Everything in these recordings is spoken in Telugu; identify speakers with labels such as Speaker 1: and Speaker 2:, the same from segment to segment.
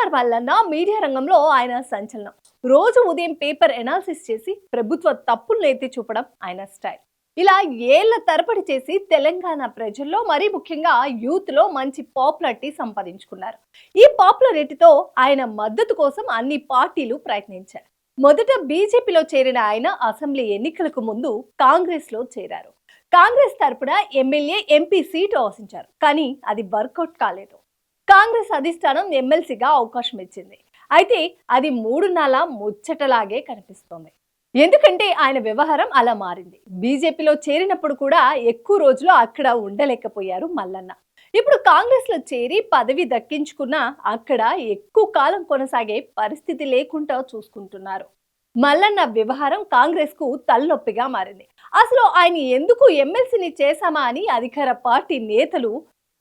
Speaker 1: కుమార్ మల్లన్న మీడియా రంగంలో ఆయన సంచలనం. రోజు ఉదయం పేపర్ ఎనాలిసిస్ చేసి ప్రభుత్వ తప్పులను ఎత్తి చూపడం ఆయన స్టైల్. ఇలా ఏళ్ల తరబడి చేసి తెలంగాణ ప్రజల్లో మరీ ముఖ్యంగా యూత్ లో మంచి పాపులారిటీ సంపాదించుకున్నారు. ఈ పాపులారిటీతో ఆయన మద్దతు కోసం అన్ని పార్టీలు ప్రయత్నించారు. మొదట బీజేపీలో చేరిన ఆయన అసెంబ్లీ ఎన్నికలకు ముందు కాంగ్రెస్ లో చేరారు. కాంగ్రెస్ తరపున ఎమ్మెల్యే ఎంపీ సీటు ఆశించారు, కానీ అది వర్కౌట్ కాలేదు. కాంగ్రెస్ అధిష్టానం ఎమ్మెల్సీగా అవకాశం ఇచ్చింది. అయితే అది 3 నెలల ముచ్చటలాగే కనిపిస్తోంది. ఎందుకంటే ఆయన వ్యవహారం అలా మారింది. బీజేపీలో చేరినప్పుడు కూడా ఎక్కువ రోజులు అక్కడ ఉండలేకపోయారు మల్లన్న. ఇప్పుడు కాంగ్రెస్ లో చేరి పదవి దక్కించుకున్నా అక్కడ ఎక్కువ కాలం కొనసాగే పరిస్థితి లేకుండా చూసుకుంటున్నారు. మల్లన్న వ్యవహారం కాంగ్రెస్ కు తలనొప్పిగా మారింది. అసలు ఆయన ఎందుకు ఎమ్మెల్సీని చేశామా అని అధికార పార్టీ నేతలు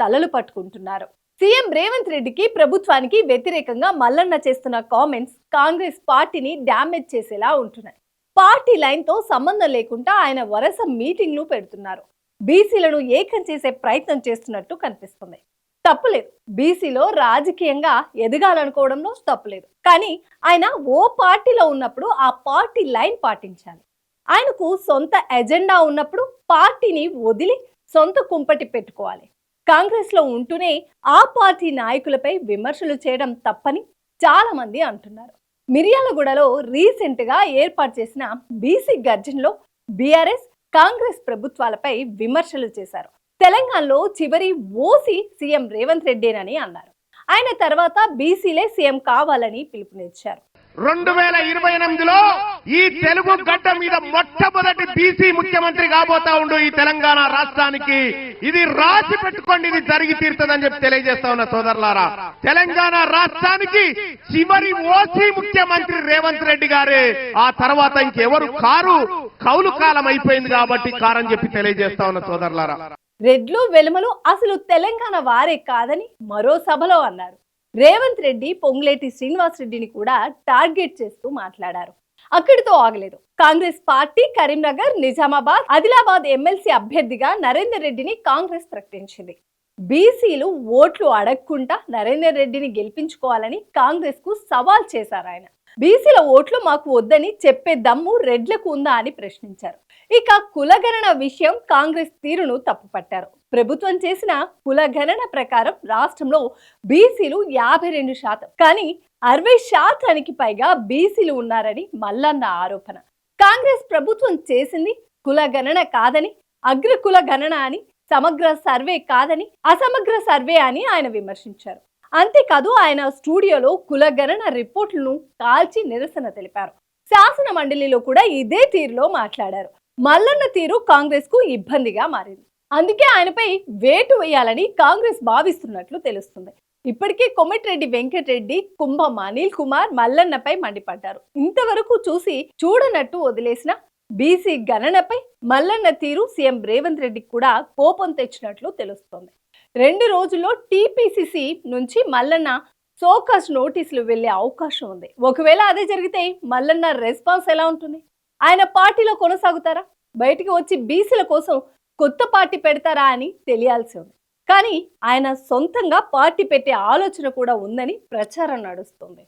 Speaker 1: తలలు పట్టుకుంటున్నారు. సీఎం రేవంత్ రెడ్డికి ప్రభుత్వానికి వ్యతిరేకంగా మల్లన్న చేస్తున్న కామెంట్స్ కాంగ్రెస్ పార్టీని డ్యామేజ్ చేసేలా ఉంటున్నాయి. పార్టీ లైన్ తో సంబంధం లేకుండా ఆయన వరుస మీటింగ్లు పెడుతున్నారు. బీసీలను ఏకం చేసే ప్రయత్నం చేస్తున్నట్టు కనిపిస్తుంది. తప్పులేదు, బీసీలో రాజకీయంగా ఎదగాలనుకోవడంలో తప్పులేదు. కానీ ఆయన ఓ పార్టీలో ఉన్నప్పుడు ఆ పార్టీ లైన్ పాటించాలి. ఆయనకు సొంత ఎజెండా ఉన్నప్పుడు పార్టీని వదిలి సొంత కుంపటి పెట్టుకోవాలి. కాంగ్రెస్ లో ఉంటూనే ఆ పార్టీ నాయకులపై విమర్శలు చేయడం తప్పని చాలా మంది అంటున్నారు. మిర్యాలగూడలో రీసెంట్ గా ఏర్పాటు చేసిన బీసీ గర్జన్లో బీఆర్ఎస్ కాంగ్రెస్ ప్రభుత్వాలపై విమర్శలు చేశారు. తెలంగాణలో చివరి ఓసీ సీఎం రేవంత్ రెడ్డేనని అన్నారు. ఆయన తర్వాత బీసీలే సీఎం కావాలని పిలుపునిచ్చారు.
Speaker 2: 2028లో ఈ తెలుగు గడ్డ మీద మొట్టమొదటి బీసీ ముఖ్యమంత్రి కాబోతా ఉండు ఈ తెలంగాణ రాష్ట్రానికి. ఇది రాసి పెట్టుకోండి, ఇది జరిగి తీరుతుందని చెప్పి తెలియజేస్తా ఉన్న సోదరులారా. తెలంగాణ రాష్ట్రానికి చివరి ఓసీ ముఖ్యమంత్రి రేవంత్ రెడ్డి గారే. ఆ తర్వాత ఇంకెవరు కారు, కౌలు కాలం అయిపోయింది కాబట్టి కారని చెప్పి తెలియజేస్తా ఉన్న సోదరులారా.
Speaker 1: రెడ్లు వెలుమలు అసలు తెలంగాణ వారే కాదని మరో సభలో అన్నారు. రేవంత్ రెడ్డి పొంగులేటి శ్రీనివాస్ రెడ్డిని కూడా టార్గెట్ చేస్తూ మాట్లాడారు. అక్కడితో ఆగలేదు. కాంగ్రెస్ పార్టీ కరీంనగర్, నిజామాబాద్, ఆదిలాబాద్ ఎమ్మెల్సీ అభ్యర్థిగా నరేందర్ రెడ్డిని కాంగ్రెస్ ప్రకటించింది. బీసీలు ఓట్లు అడగకుండా నరేందర్ రెడ్డిని గెలిపించుకోవాలని కాంగ్రెస్ కు సవాల్ చేశారు ఆయన. బీసీల ఓట్లు మాకు వద్దని చెప్పే దమ్ము రెడ్లకు ఉందా అని ప్రశ్నించారు. ఇక కులగణన విషయం కాంగ్రెస్ తీరును తప్పుపట్టారు. ప్రభుత్వం చేసిన కులగణన ప్రకారం రాష్ట్రంలో బీసీలు 52%, కానీ 60% పైగా బీసీలు ఉన్నారని మల్లన్న ఆరోపణ. కాంగ్రెస్ ప్రభుత్వం చేసింది కులగణన కాదని, అగ్రకుల గణన అని, సమగ్ర సర్వే కాదని, అసమగ్ర సర్వే అని ఆయన విమర్శించారు. అంతేకాదు ఆయన స్టూడియోలో కులగణన రిపోర్టులను కాల్చి నిరసన తెలిపారు. శాసన మండలిలో కూడా ఇదే తీరులో మాట్లాడారు. మల్లన్న తీరు కాంగ్రెస్ కు ఇబ్బందిగా మారింది. అందుకే ఆయనపై వేటు వేయాలని కాంగ్రెస్ భావిస్తున్నట్లు తెలుస్తుంది. ఇప్పటికే కోమటిరెడ్డి వెంకటరెడ్డి, కుంభం అనిల్ కుమార్ మల్లన్నపై మండిపడ్డారు. ఇంతవరకు చూసి చూడనట్టు వదిలేసిన బీసీ గణనపై మల్లన్న తీరు సీఎం రేవంత్ రెడ్డికి కూడా కోపం తెచ్చినట్లు తెలుస్తోంది. 2 రోజుల్లో టీపీసీసీ నుంచి మల్లన్న సోకాజ్ నోటీసులు వెళ్లే అవకాశం ఉంది. ఒకవేళ అదే జరిగితే మల్లన్న రెస్పాన్స్ ఎలా ఉంటుంది? ఆయన పార్టీలో కొనసాగుతారా, బయటికి వచ్చి బీసీల కోసం కొత్త పార్టీ పెడతారా అని తెలియాల్సి ఉంది. కానీ ఆయన సొంతంగా పార్టీ పెట్టే ఆలోచన కూడా ఉందని ప్రచారం నడుస్తుంది.